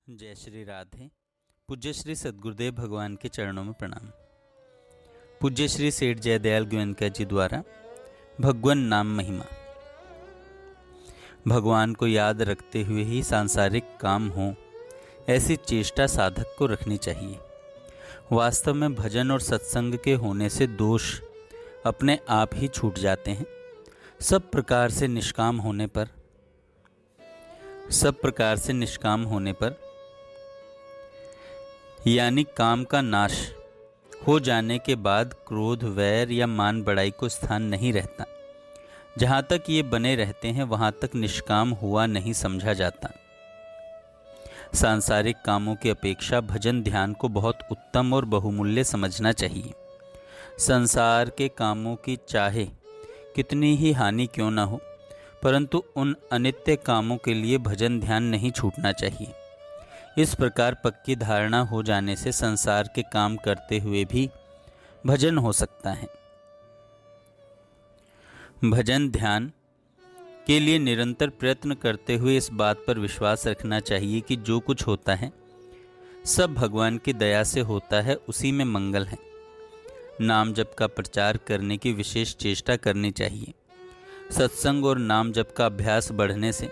जय श्री राधे। पूज्य श्री सद्गुरुदेव भगवान के चरणों में प्रणाम। पूज्य श्री सेठ जयदयाल गोयनका जी द्वारा भगवान नाम महिमा। भगवान को याद रखते हुए ही सांसारिक काम हो, ऐसी चेष्टा साधक को रखनी चाहिए। वास्तव में भजन और सत्संग के होने से दोष अपने आप ही छूट जाते हैं। सब प्रकार से निष्काम होने पर यानी काम का नाश हो जाने के बाद क्रोध, वैर या मान बढ़ाई को स्थान नहीं रहता। जहाँ तक ये बने रहते हैं वहाँ तक निष्काम हुआ नहीं समझा जाता। सांसारिक कामों की अपेक्षा भजन ध्यान को बहुत उत्तम और बहुमूल्य समझना चाहिए। संसार के कामों की चाहे कितनी ही हानि क्यों न हो, परंतु उन अनित्य कामों के लिए भजन ध्यान नहीं छूटना चाहिए। इस प्रकार पक्की धारणा हो जाने से संसार के काम करते हुए भी भजन हो सकता है। भजन ध्यान के लिए निरंतर प्रयत्न करते हुए इस बात पर विश्वास रखना चाहिए कि जो कुछ होता है सब भगवान की दया से होता है, उसी में मंगल है। नाम जप का प्रचार करने की विशेष चेष्टा करनी चाहिए। सत्संग और नाम जप का अभ्यास बढ़ने से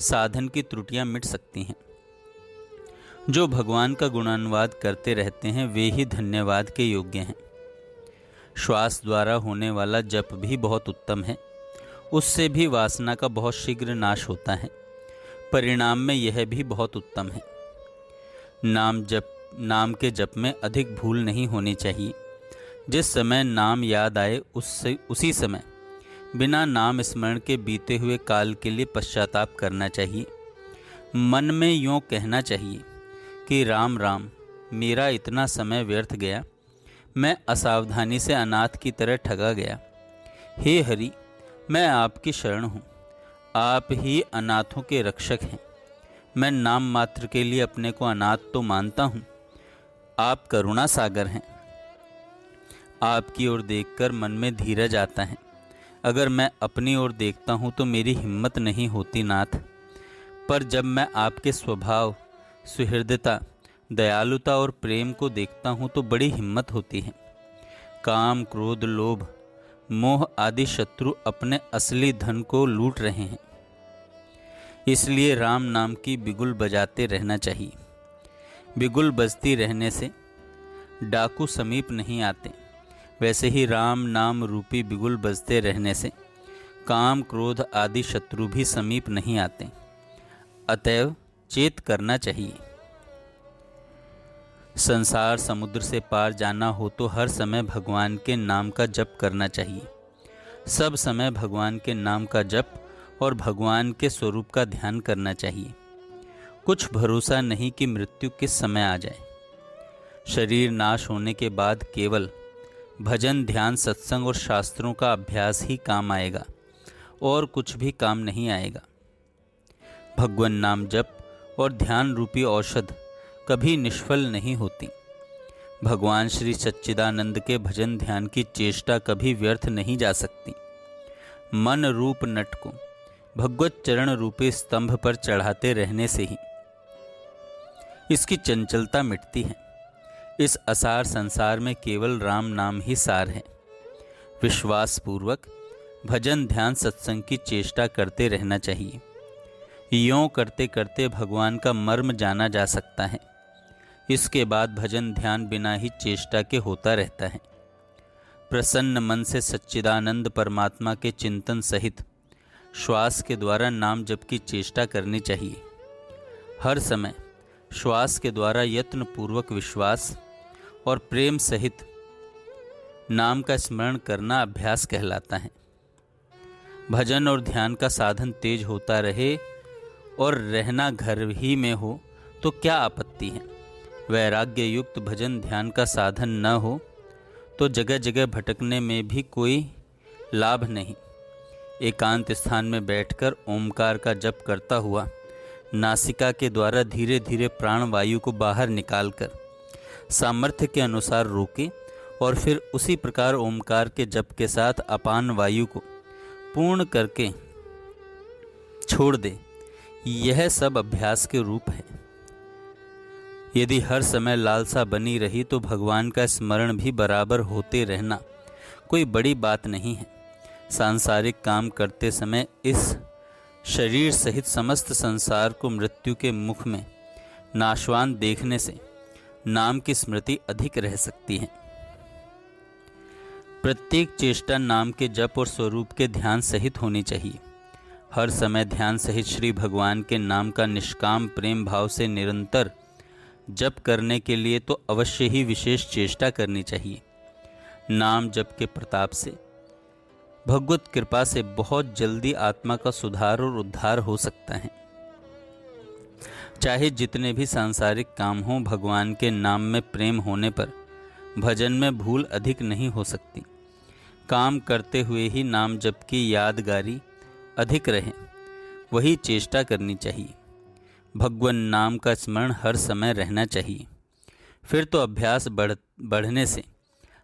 साधन की त्रुटियां मिट सकती हैं। जो भगवान का गुणानुवाद करते रहते हैं वे ही धन्यवाद के योग्य हैं। श्वास द्वारा होने वाला जप भी बहुत उत्तम है, उससे भी वासना का बहुत शीघ्र नाश होता है। परिणाम में यह भी बहुत उत्तम है। नाम के जप में अधिक भूल नहीं होनी चाहिए। जिस समय नाम याद आए उसी समय बिना नाम स्मरण के बीते हुए काल के लिए पश्चाताप करना चाहिए। मन में यूँ कहना चाहिए कि राम राम, मेरा इतना समय व्यर्थ गया, मैं असावधानी से अनाथ की तरह ठगा गया। हे हरि, मैं आपकी शरण हूँ, आप ही अनाथों के रक्षक हैं। मैं नाम मात्र के लिए अपने को अनाथ तो मानता हूँ, आप करुणा सागर हैं। आपकी ओर देखकर मन में धीरज आता है। अगर मैं अपनी ओर देखता हूँ तो मेरी हिम्मत नहीं होती नाथ, पर जब मैं आपके स्वभाव, सुहृदता, दयालुता और प्रेम को देखता हूँ तो बड़ी हिम्मत होती है। काम, क्रोध, लोभ, मोह आदि शत्रु अपने असली धन को लूट रहे हैं। इसलिए राम नाम की बिगुल बजाते रहना चाहिए। बिगुल बजती रहने से डाकू समीप नहीं आते, वैसे ही राम नाम रूपी बिगुल बजते रहने से काम, क्रोध आदि शत्रु भी समीप नहीं आते। अतएव चेत करना चाहिए। संसार समुद्र से पार जाना हो तो हर समय भगवान के नाम का जप करना चाहिए। सब समय भगवान के नाम का जप और भगवान के स्वरूप का ध्यान करना चाहिए। कुछ भरोसा नहीं कि मृत्यु किस समय आ जाए। शरीर नाश होने के बाद केवल भजन, ध्यान, सत्संग और शास्त्रों का अभ्यास ही काम आएगा और कुछ भी काम नहीं आएगा। भगवान नाम जप और ध्यान रूपी औषध कभी निष्फल नहीं होती। भगवान श्री सच्चिदानंद के भजन ध्यान की चेष्टा कभी व्यर्थ नहीं जा सकती। मन रूप नट को भगवत चरण रूपी स्तंभ पर चढ़ाते रहने से ही इसकी चंचलता मिटती है। इस असार संसार में केवल राम नाम ही सार है। विश्वास पूर्वक भजन, ध्यान, सत्संग की चेष्टा करते रहना चाहिए। यों करते करते भगवान का मर्म जाना जा सकता है। इसके बाद भजन ध्यान बिना ही चेष्टा के होता रहता है। प्रसन्न मन से सच्चिदानंद परमात्मा के चिंतन सहित श्वास के द्वारा नाम जप की चेष्टा करनी चाहिए। हर समय श्वास के द्वारा यत्न पूर्वक विश्वास और प्रेम सहित नाम का स्मरण करना अभ्यास कहलाता है। भजन और ध्यान का साधन तेज होता रहे और रहना घर ही में हो तो क्या आपत्ति है। वैराग्य युक्त भजन ध्यान का साधन न हो तो जगह जगह भटकने में भी कोई लाभ नहीं। एकांत स्थान में बैठकर ओमकार का जप करता हुआ नासिका के द्वारा धीरे धीरे प्राण वायु को बाहर निकालकर सामर्थ्य के अनुसार रोके और फिर उसी प्रकार ओमकार के जप के साथ अपान वायु को पूर्ण करके छोड़ दे। यह सब अभ्यास के रूप है। यदि हर समय लालसा बनी रही तो भगवान का स्मरण भी बराबर होते रहना कोई बड़ी बात नहीं है। सांसारिक काम करते समय इस शरीर सहित समस्त संसार को मृत्यु के मुख में नाशवान देखने से नाम की स्मृति अधिक रह सकती है। प्रत्येक चेष्टा नाम के जप और स्वरूप के ध्यान सहित होनी चाहिए। हर समय ध्यान सहित श्री भगवान के नाम का निष्काम प्रेम भाव से निरंतर जप करने के लिए तो अवश्य ही विशेष चेष्टा करनी चाहिए। नाम जप के प्रताप से, भगवत कृपा से बहुत जल्दी आत्मा का सुधार और उद्धार हो सकता है। चाहे जितने भी सांसारिक काम हों, भगवान के नाम में प्रेम होने पर भजन में भूल अधिक नहीं हो सकती। काम करते हुए ही नाम जप की यादगारी अधिक रहे, वही चेष्टा करनी चाहिए। भगवान नाम का स्मरण हर समय रहना चाहिए। फिर तो अभ्यास बढ़ने से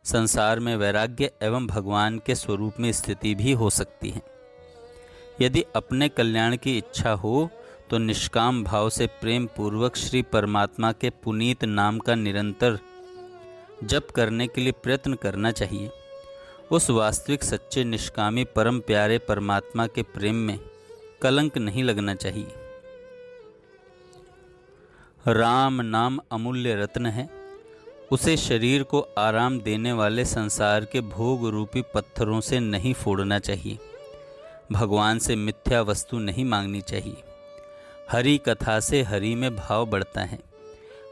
संसार में वैराग्य एवं भगवान के स्वरूप में स्थिति भी हो सकती है। यदि अपने कल्याण की इच्छा हो तो निष्काम भाव से प्रेम पूर्वक श्री परमात्मा के पुनीत नाम का निरंतर जप करने के लिए प्रयत्न करना चाहिए। उस वास्तविक सच्चे निष्कामी परम प्यारे परमात्मा के प्रेम में कलंक नहीं लगना चाहिए। राम नाम अमूल्य रत्न है, उसे शरीर को आराम देने वाले संसार के भोग रूपी पत्थरों से नहीं फोड़ना चाहिए। भगवान से मिथ्या वस्तु नहीं मांगनी चाहिए। हरि कथा से हरि में भाव बढ़ता है,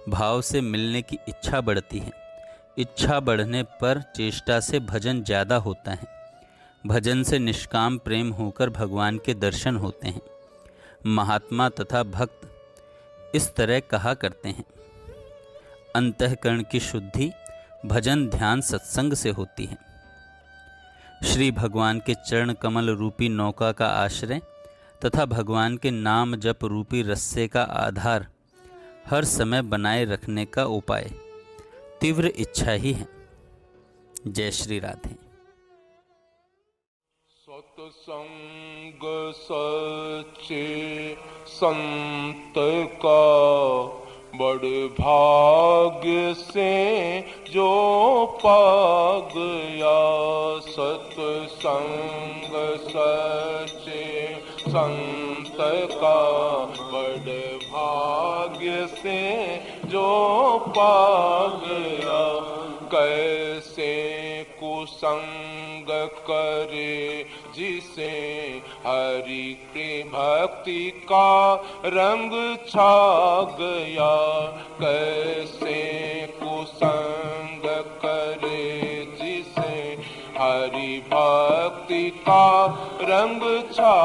भाव से मिलने की इच्छा बढ़ती है। इच्छा बढ़ने पर चेष्टा से भजन ज़्यादा होता है। भजन से निष्काम प्रेम होकर भगवान के दर्शन होते हैं। महात्मा तथा भक्त इस तरह कहा करते हैं, अंतःकरण की शुद्धि भजन ध्यान सत्संग से होती है। श्री भगवान के चरण कमल रूपी नौका का आश्रय तथा भगवान के नाम जप रूपी रस्से का आधार हर समय बनाए रखने का उपाय तीव्र इच्छा ही है। जय श्री राधे। सत्संग सच्चे संत का बड़ भाग्य से जो पा गया। सत्संग सच्चे संत का बड़ भाग्य से जो पा गया। कैसे कुसंग करे जिसे हरि के भक्ति का रंग छा गया। कैसे कुसंग करे जिसे हरि भक्ति का रंग छा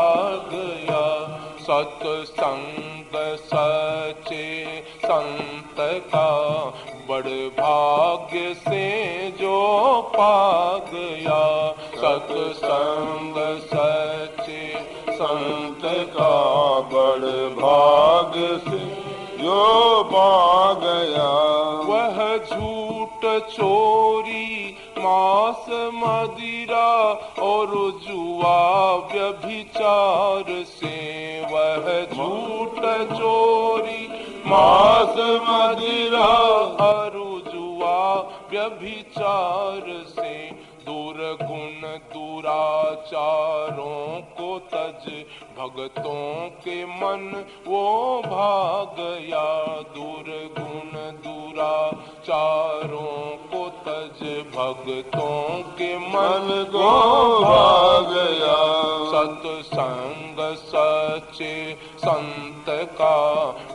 गया। सत्संग सच्चे संत का बड़ भाग्य से जो पा गया। सत्संग सच्चे संत का बड़ भाग्य से जो पा गया। वह झूठ चोरी मांस मदिरा और जुआ व्यभिचार से। वह झूठ चोरी मांस मदिरा और जुआ व्यभिचार से दूर गुण दुराचारों को तज भगतों के मन वो भाग गया। दूर गुण दुराचारों को तज भगतों के मन को भाग गया। सत्संग सच्चे संत का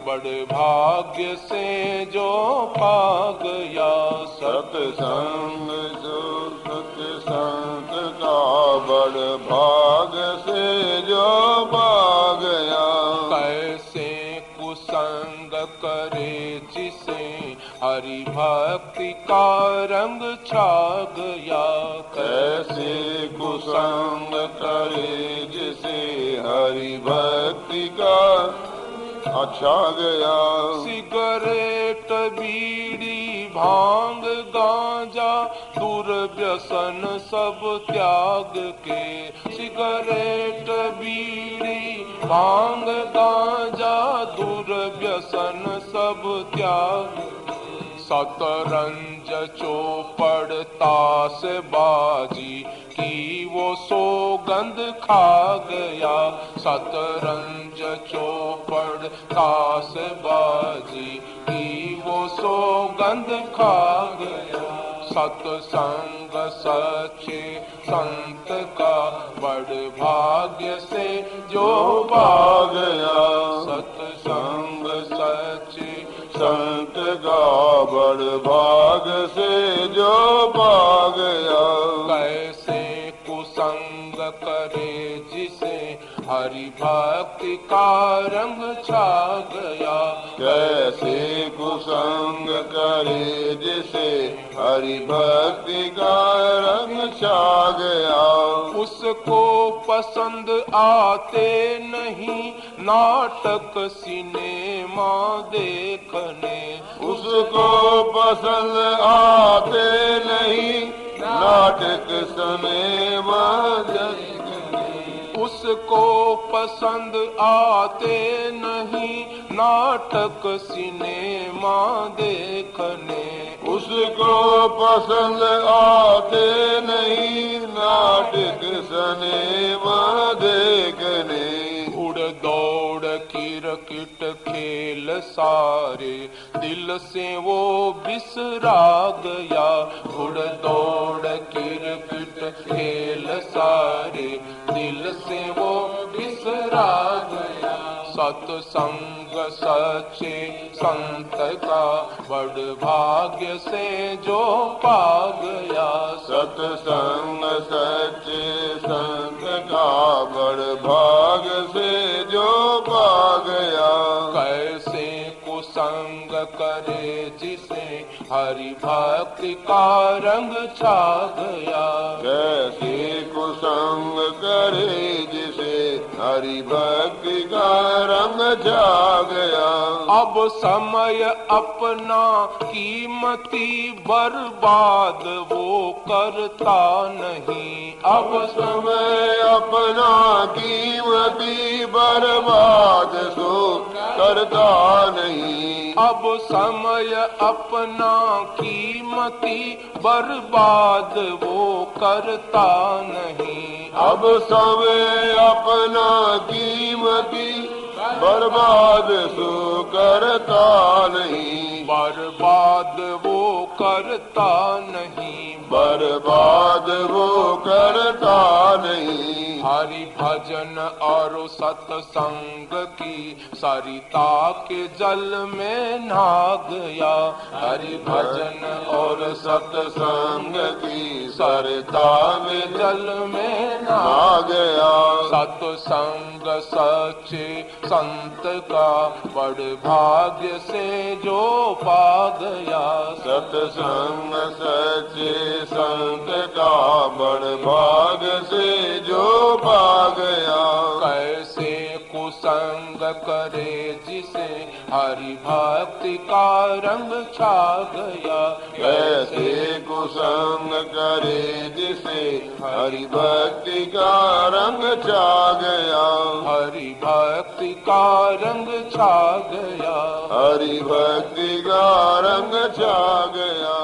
बड़ भाग्य से जो पा गया। सत्संग सच्चे संत का बड़ भाग्य से जो पा गया। कैसे कुसंग करे जिसे हरि भक्ति का रंग छा गया। कैसे कुसंग करे जिसे हरि भक्ति का अच्छा गया। सिगरेट बीड़ी भांग गांजा दूर व्यसन सब त्याग के, सिगरेट बीड़ी भांग गांजा दूर व्यसन सब त्याग। शतरंज चौपड़ ताश बाजी की वो सौगंध खा गया, शतरंज चौपड़ ताश बाजी की वो सौगंध खा गया। सत्संग सच्चे संत का बड़ भाग्य से जो पा गया, सत्संग सच्चे संत का बड़ भाग से जो पा गया। कैसे कुसंग करे जिसे हरि भक्ति का रंग छा गया, कैसे कुसंग करे जिसे हरि भक्ति का रंग छा गया। उसको पसंद आते नहीं नाटक सिनेमा देखने, उसको पसंद आते नहीं नाटक सिनेमा देखने, उसको पसंद आते नहीं नाटक सिनेमा देखने, उसको पसंद आते नहीं नाटक सिनेमा देखने। उड़ दौड़ क्रिकेट खेल सारे दिल से वो बिसरा गया, उड़ दौड़ क्रिकेट खेल सारे दिल से वो बिसरा गया। सत्संग सच्चे संत का बड़ भाग्य से जो पा गया, सत्संग सच्चे संत का बड़ भाग्य से जो पा गया। कैसे कुसंग करे जिसे हरि भक्ति का रंग छा गया, कैसे कुसंग करे जिसे हरि भक्ति का रंग छा गया। अब समय अपना कीमती बर्बाद वो करता नहीं, अब समय अपना कीमती बर्बाद सो करता नहीं, अब समय अपना कीमती बर्बाद वो करता नहीं, अब समय अपना कीमती बर्बाद सो करता नहीं, बर्बाद वो करता नहीं, बर्बाद वो करता नहीं। हरि भजन और सत्संग की सरिता के जल में नहा गया, हरि भजन और सत्संग की सरिता में जल में नहा गया। सत्संग सच्चे संत का बड़ भाग्य से जो पा गया, सत्संग सच्चे संत का बड़ भाग्य से जो पा गया। कैसे कुसंग करे जिसे हरि भक्ति का रंग छा गया, कैसे कुसंग करे जिसे हरि भक्ति का रंग छा गया, हरि भक्ति का रंग छा गया, हरि भक्ति का रंग छा गया।